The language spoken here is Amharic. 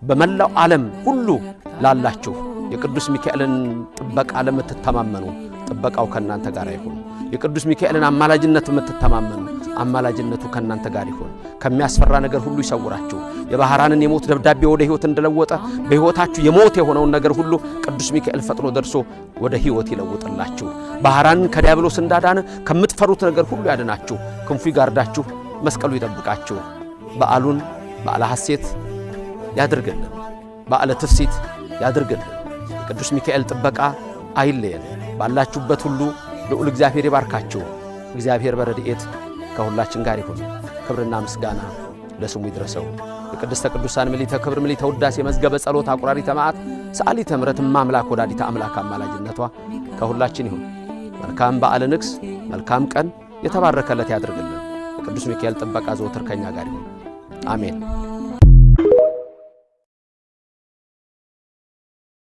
በመላው ዓለም ሁሉ ላላችሁ የቅዱስ ሚካኤልን ጥበቃ ለምትተማመኑ ጥበቃው ከናንተ ጋር ይሁን። የቅዱስ ሚካኤልን አማላጅነት የምትተማመኑ አማላጅነቱ ከናንተ ጋር ይሁን። ከሚያስፈራ ነገር ሁሉ ይሰውራችሁ። የባህራንን የሞት ደብዳቤ ወደ ሕይወት እንደለወጠ በሕይወታችሁ የሞት የሆነውን ነገር ሁሉ ቅዱስ ሚካኤል ፈጥኖ ደርሶ ወደ ሕይወት ይለውጥላችሁ። ባህራንን ከዲያብሎስ እንዳዳነ ከምትፈሩት ነገር ሁሉ ያድናችሁ። ክንፉ ይጋርዳችሁ፣ መስቀሉ ይጠብቃችሁ። በዓሉን በዓለ ሐሴት ያድርግልን፣ በዓለ ትፍሲት ያድርግልን። የቅዱስ ሚካኤል ጥበቃ አይለየን። ባላችሁበት ሁሉ ልዑል እግዚአብሔር ይባርካችሁ። እግዚአብሔር በረድኤት ከሁላችን ጋር ይሁን። ክብርና ምስጋና ለስሙ ይድረሰው። የቅድስተ ቅዱሳን ምልዕተ ክብር ምልዕተ ውዳሴ መዝገበ ጸሎት አቁራሪተ መዓት ሰዓሊተ ምሕረት አምላክ ወላዲተ አምላክ አማላጅነቷ ከሁላችን ይሁን። መልካም በዓለ ንግሥ፣ መልካም ቀን የተባረከለት ያድርግልን። የቅዱስ ሚካኤል ጥበቃ ዘወትር ከኛ ጋር ይሁን። አሜን።